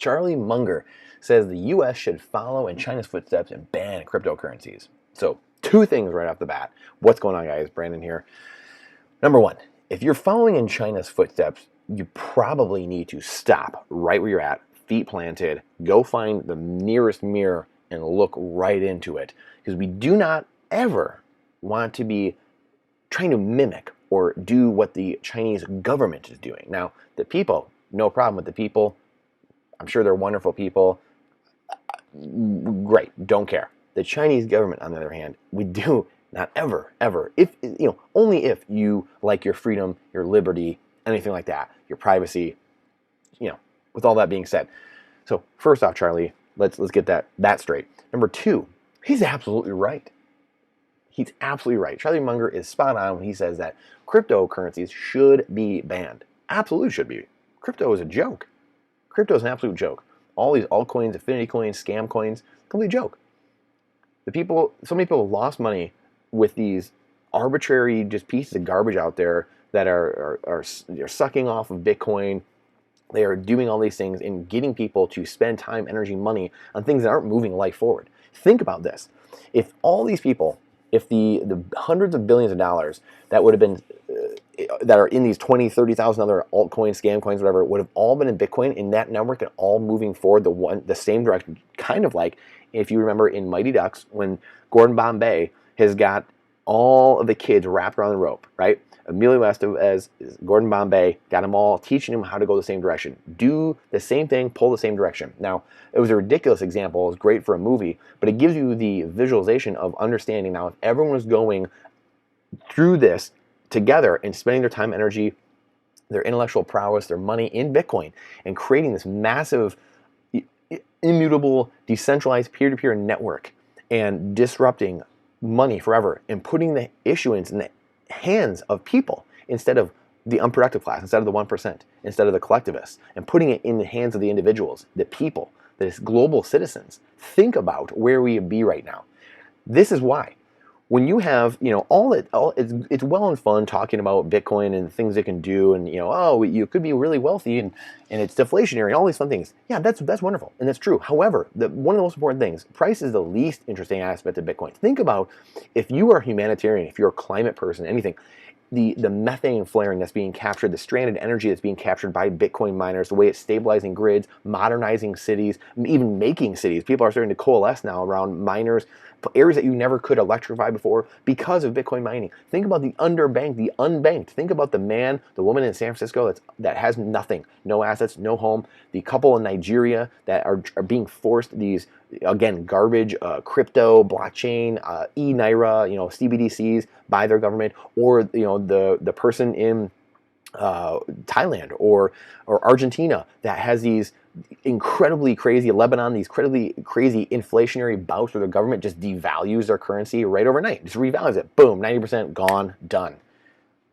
Charlie Munger says the U.S. should follow in China's footsteps and ban cryptocurrencies. So, two things right off the bat. What's going on, guys? Brandon here. Number one, if you're following in China's footsteps, you probably need to stop right where you're at, feet planted, go find the nearest mirror and look right into it. Because we do not ever want to be trying to mimic or do what the Chinese government is doing. Now, the people, no problem with the people. I'm sure they're wonderful people. Great, don't care. The Chinese government, on the other hand, we do not ever, if only if you like your freedom, your liberty, anything like that, your privacy. With all that being said, so first off, Charlie, let's get that straight. Number two, he's absolutely right. He's absolutely right. Charlie Munger is spot on when he says that cryptocurrencies should be banned. Absolutely should be. Crypto is a joke. Crypto is an absolute joke. All these altcoins, affinity coins, scam coins, complete joke. So many people lost money with these arbitrary just pieces of garbage out there that are sucking off of Bitcoin. They are doing all these things and getting people to spend time, energy, money on things that aren't moving life forward. Think about this. If all these people, if the hundreds of billions of dollars that would have been, that are in these 20, 30,000 other altcoins, scam coins, whatever, would have all been in Bitcoin, in that network and all moving forward the same direction, kind of like, if you remember in Mighty Ducks, when Gordon Bombay has got all of the kids wrapped around the rope, right? Emilio Estevez, Gordon Bombay, got them all, teaching them how to go the same direction. Do the same thing, pull the same direction. Now, it was a ridiculous example. It was great for a movie, but it gives you the visualization of understanding now if everyone was going through this together and spending their time, energy, their intellectual prowess, their money in Bitcoin and creating this massive, immutable, decentralized peer-to-peer network and disrupting money forever and putting the issuance in the hands of people instead of the unproductive class, instead of the 1%, instead of the collectivists, and putting it in the hands of the individuals, the people, the global citizens. Think about where we would be right now. This is why. When you have, it's well and fun talking about Bitcoin and things it can do, and you could be really wealthy and it's deflationary and all these fun things. Yeah, that's wonderful and that's true. However, one of the most important things, price is the least interesting aspect of Bitcoin. Think about if you are a humanitarian, if you're a climate person, anything. The methane flaring that's being captured, the stranded energy that's being captured by Bitcoin miners, the way it's stabilizing grids, modernizing cities, even making cities. People are starting to coalesce now around miners, areas that you never could electrify before because of Bitcoin mining. Think about the underbanked, the unbanked. Think about the man, the woman in San Francisco that has nothing, no assets, no home. The couple in Nigeria that are being forced these, again, garbage, crypto, blockchain, e-naira, CBDCs by their government, or the person in Thailand or Argentina that has these incredibly crazy, Lebanon, these incredibly crazy inflationary bouts where the government just devalues their currency right overnight, just revalues it, boom, 90% gone, done.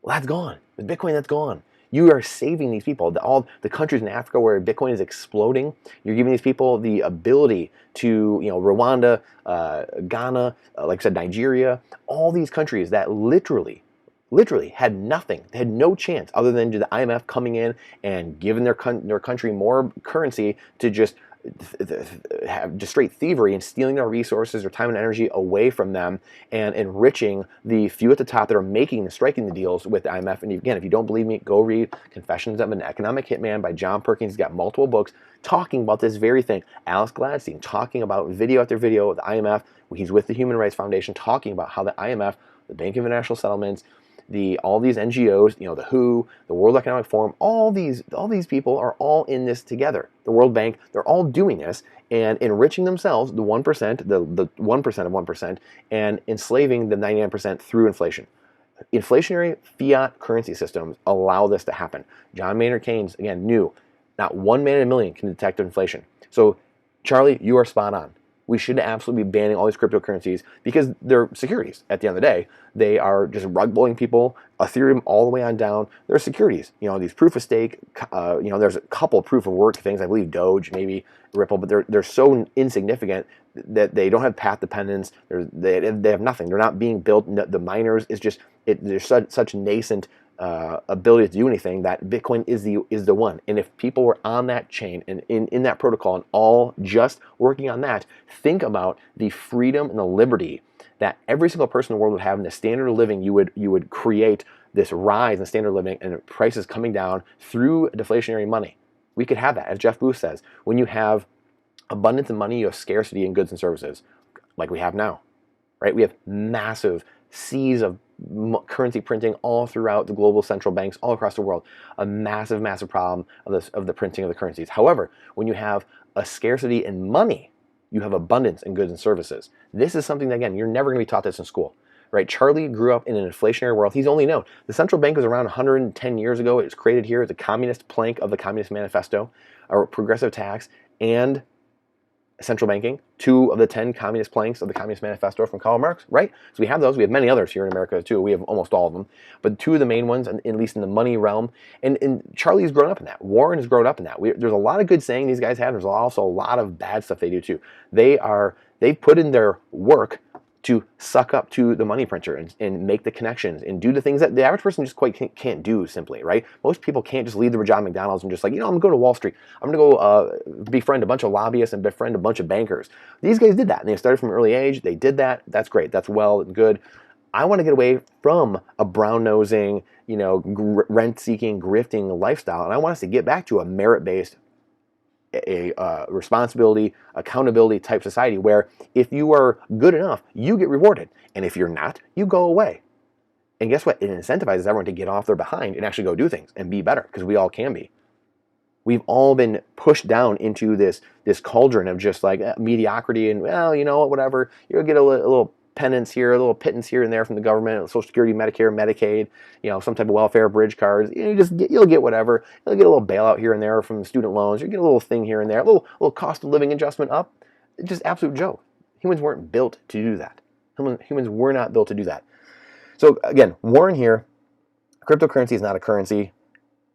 Well, that's gone. With Bitcoin, that's gone. You are saving these people. All the countries in Africa where Bitcoin is exploding, you're giving these people the ability to, Rwanda, Ghana, like I said, Nigeria, all these countries that literally had nothing, they had no chance other than the IMF coming in and giving their country more currency to just have just straight thievery and stealing their resources, their time and energy away from them and enriching the few at the top that are striking the deals with the IMF. And again, if you don't believe me, go read Confessions of an Economic Hitman by John Perkins. He's got multiple books talking about this very thing. Alex Gladstein talking about video after video with the IMF. He's with the Human Rights Foundation talking about how the IMF, the Bank of International Settlements, all these NGOs, the WHO, the World Economic Forum, all these people are all in this together. The World Bank, they're all doing this and enriching themselves, the 1%, the 1% of 1%, and enslaving the 99% through inflation. Inflationary fiat currency systems allow this to happen. John Maynard Keynes, again, knew not one man in a million can detect inflation. So, Charlie, you are spot on. We should absolutely be banning all these cryptocurrencies because they're securities. At the end of the day, they are just rug pulling people, Ethereum all the way on down. They're securities. These proof of stake, there's a couple proof of work things, I believe Doge, maybe Ripple, but they're so insignificant that they don't have path dependence. They have nothing. They're not being built. The miners is just, there's such nascent ability to do anything, that Bitcoin is the one. And if people were on that chain and in that protocol and all just working on that, think about the freedom and the liberty that every single person in the world would have in the standard of living. You would create this rise in standard of living and prices coming down through deflationary money. We could have that. As Jeff Booth says, when you have abundance of money, you have scarcity in goods and services, like we have now, right? We have massive seas of currency printing all throughout the global central banks all across the world. A massive, massive problem of the printing of the currencies. However, when you have a scarcity in money, you have abundance in goods and services. This is something that, again, you're never going to be taught this in school, right? Charlie grew up in an inflationary world. He's only known the central bank was around 110 years ago. It was created here as a communist plank of the Communist Manifesto, a progressive tax, and central banking, 2 of the 10 communist planks of the Communist Manifesto from Karl Marx, right? So we have those. We have many others here in America too. We have almost all of them, but 2 of the main ones, at least in the money realm. And Charlie's grown up in that. Warren has grown up in that. There's a lot of good saying these guys have. There's also a lot of bad stuff they do too. They've put in their work to suck up to the money printer and make the connections and do the things that the average person just quite can't do simply, right? Most people can't just leave the job at McDonald's and just like, I'm going to go to Wall Street. I'm going to go befriend a bunch of lobbyists and befriend a bunch of bankers. These guys did that, and they started from an early age. They did that. That's great. That's well and good. I want to get away from a brown-nosing, rent-seeking, grifting lifestyle, and I want us to get back to a merit-based, responsibility, accountability type society where if you are good enough, you get rewarded. And if you're not, you go away. And guess what? It incentivizes everyone to get off their behind and actually go do things and be better, because we all can be. We've all been pushed down into this cauldron of just like mediocrity and, well, you know what, whatever. You'll get a little penance here, a little pittance here and there from the government, Social Security, Medicare, Medicaid, some type of welfare, bridge cards. You'll get whatever. You'll get a little bailout here and there from the student loans. You'll get a little thing here and there, a little cost of living adjustment up. It's just absolute joke. Humans weren't built to do that. Humans were not built to do that. So again, Warren here, cryptocurrency is not a currency,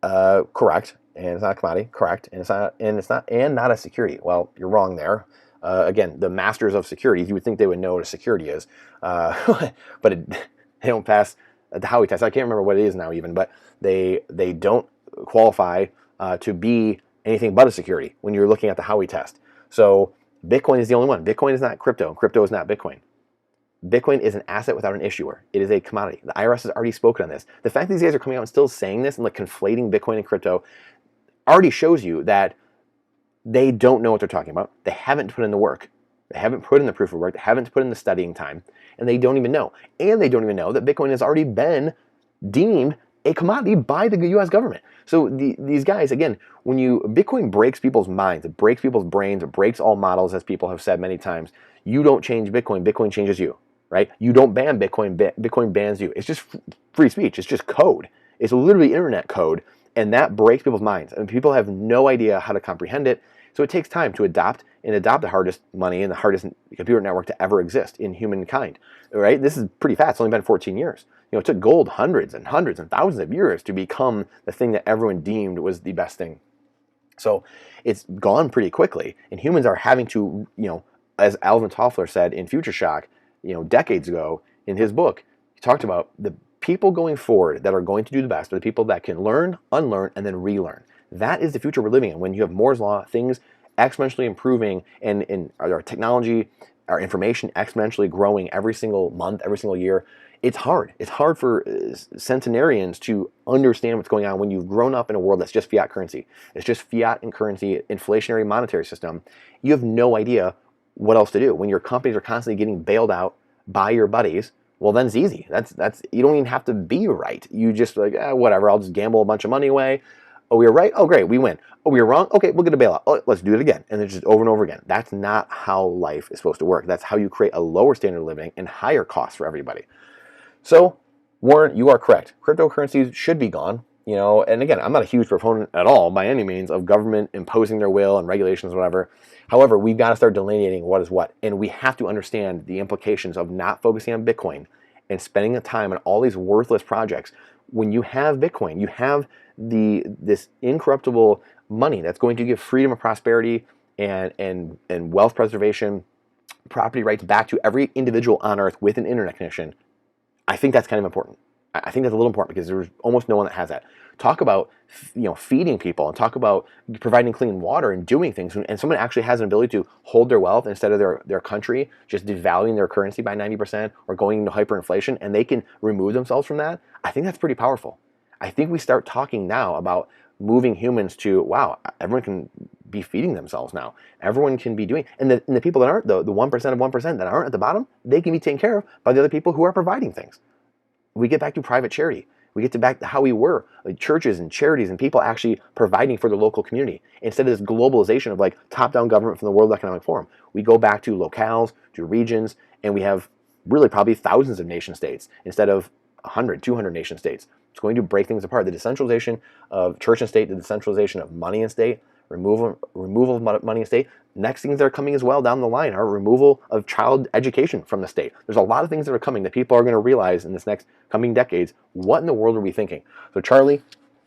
correct, and it's not a commodity, correct, and not a security. Well, you're wrong there. Again, the masters of securities, you would think they would know what a security is, but they don't pass the Howey test. I can't remember what it is now even, but they don't qualify to be anything but a security when you're looking at the Howey test. So Bitcoin is the only one. Bitcoin is not crypto, and crypto is not Bitcoin. Bitcoin is an asset without an issuer. It is a commodity. The IRS has already spoken on this. The fact that these guys are coming out and still saying this and like conflating Bitcoin and crypto already shows you that they don't know what they're talking about. They haven't put in the work. They haven't put in the proof of work. They haven't put in the studying time. And they don't even know. And they don't even know that Bitcoin has already been deemed a commodity by the U.S. government. So these guys, again, Bitcoin breaks people's minds. It breaks people's brains. It breaks all models, as people have said many times. You don't change Bitcoin. Bitcoin changes you, right? You don't ban Bitcoin. Bitcoin bans you. It's just free speech. It's just code. It's literally internet code. And that breaks people's minds. And people have no idea how to comprehend it. So it takes time to adopt the hardest money and the hardest computer network to ever exist in humankind, right? This is pretty fast. It's only been 14 years. It took gold hundreds and thousands of years to become the thing that everyone deemed was the best thing. So it's gone pretty quickly, and humans are having to, as Alvin Toffler said in Future Shock, decades ago in his book, he talked about the people going forward that are going to do the best are the people that can learn, unlearn, and then relearn. That is the future we're living in. When you have Moore's Law, things exponentially improving, and our technology, our information exponentially growing every single month, every single year, it's hard. It's hard for centenarians to understand what's going on when you've grown up in a world that's just fiat currency. It's just fiat and currency, inflationary monetary system. You have no idea what else to do. When your companies are constantly getting bailed out by your buddies, well, then it's easy. That's you don't even have to be right. You just like, whatever, I'll just gamble a bunch of money away. Oh, we were right? Oh, great, we win. Oh, we were wrong? Okay, we'll get a bailout. Oh, let's do it again. And it's just over and over again. That's not how life is supposed to work. That's how you create a lower standard of living and higher costs for everybody. So, Warren, you are correct. Cryptocurrencies should be gone. And again, I'm not a huge proponent at all by any means of government imposing their will and regulations, whatever. However, we've got to start delineating what is what. And we have to understand the implications of not focusing on Bitcoin and spending the time on all these worthless projects. When you have Bitcoin, you have this incorruptible money that's going to give freedom and prosperity and wealth preservation, property rights back to every individual on earth with an internet connection. I think that's kind of important. I think that's a little important because there's almost no one that has that. Talk about feeding people, and talk about providing clean water and doing things. And someone actually has an ability to hold their wealth instead of their country just devaluing their currency by 90% or going into hyperinflation, and they can remove themselves from that. I think that's pretty powerful. I think we start talking now about moving humans to, wow, everyone can be feeding themselves now. Everyone can be doing, and the people that aren't, the 1% of 1% that aren't at the bottom, they can be taken care of by the other people who are providing things. We get back to private charity. We get to back to how we were, like churches and charities and people actually providing for the local community. Instead of this globalization of like top-down government from the World Economic Forum, we go back to locales, to regions, and we have really probably thousands of nation states instead of 100, 200 nation states. It's going to break things apart. The decentralization of church and state, the decentralization of money and state, removal of money and state. Next things that are coming as well down the line are removal of child education from the state. There's a lot of things that are coming that people are going to realize in this next coming decades. What in the world are we thinking? So Charlie,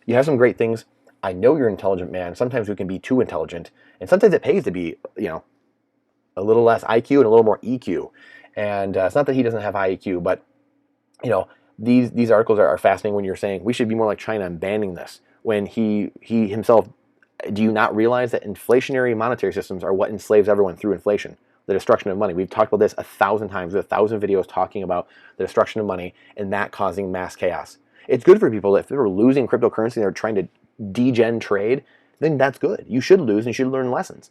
you have some great things. I know you're an intelligent man. Sometimes we can be too intelligent, and sometimes it pays to be, a little less IQ and a little more EQ. And it's not that he doesn't have high EQ, but these articles are fascinating when you're saying we should be more like China and banning this. When he himself, do you not realize that inflationary monetary systems are what enslaves everyone through inflation, the destruction of money? We've talked about this 1,000 times. We have 1,000 videos talking about the destruction of money and that causing mass chaos. It's good for people that if they're losing cryptocurrency and they're trying to degen trade, then that's good. You should lose and you should learn lessons.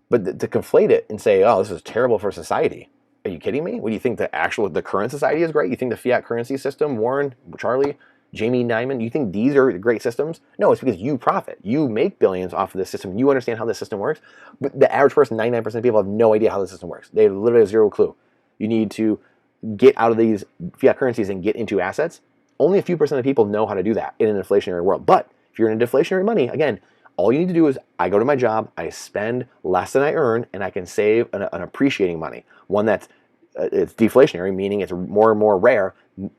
But to conflate it and say, oh, this is terrible for society. Are you kidding me? What do you think the current society is great? You think the fiat currency system, Warren, Charlie, Jamie Dimon, you think these are great systems? No, it's because you profit. You make billions off of this system. You understand how this system works. But the average person, 99% of people have no idea how the system works. They literally have zero clue. You need to get out of these fiat currencies and get into assets. Only a few percent of people know how to do that in an inflationary world. But if you're in a deflationary money, again, all you need to do is I go to my job, I spend less than I earn, and I can save an appreciating money. One that's it's deflationary, meaning it's more and more rare,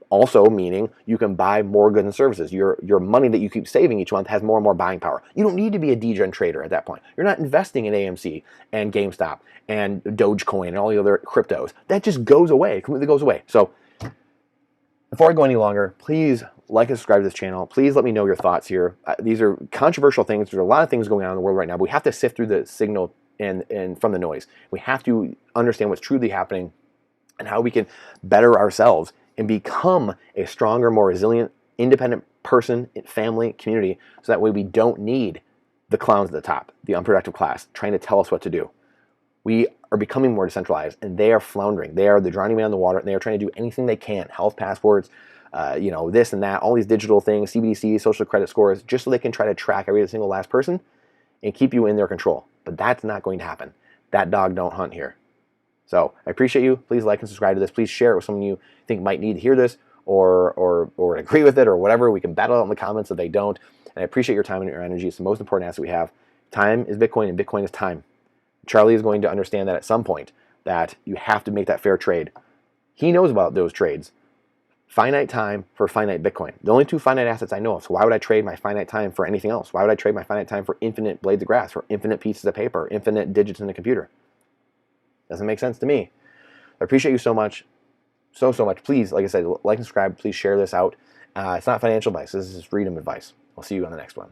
also meaning you can buy more goods and services. Your money that you keep saving each month has more and more buying power. You don't need to be a degen trader at that point. You're not investing in AMC and GameStop and Dogecoin and all the other cryptos. That just goes away, completely goes away. So before I go any longer, please like and subscribe to this channel. Please let me know your thoughts here. These are controversial things. There's a lot of things going on in the world right now, but we have to sift through the signal and from the noise. We have to understand what's truly happening and how we can better ourselves and become a stronger, more resilient, independent person, family, community, so that way we don't need the clowns at the top, the unproductive class, trying to tell us what to do. We are becoming more decentralized, and they are floundering. They are the drowning man in the water, and they are trying to do anything they can, health passports, this and that, all these digital things, CBDC, social credit scores, just so they can try to track every single last person and keep you in their control. But that's not going to happen. That dog don't hunt here. So I appreciate you. Please like and subscribe to this. Please share it with someone you think might need to hear this or agree with it or whatever. We can battle out in the comments if they don't. And I appreciate your time and your energy. It's the most important asset we have. Time is Bitcoin, and Bitcoin is time. Charlie is going to understand that at some point, that you have to make that fair trade. He knows about those trades. Finite time for finite Bitcoin. The only two finite assets I know of. So why would I trade my finite time for anything else? Why would I trade my finite time for infinite blades of grass, for infinite pieces of paper, infinite digits in the computer? Doesn't make sense to me. I appreciate you so much. So much. Please, like I said, like and subscribe. Please share this out. It's not financial advice. This is freedom advice. I'll see you on the next one.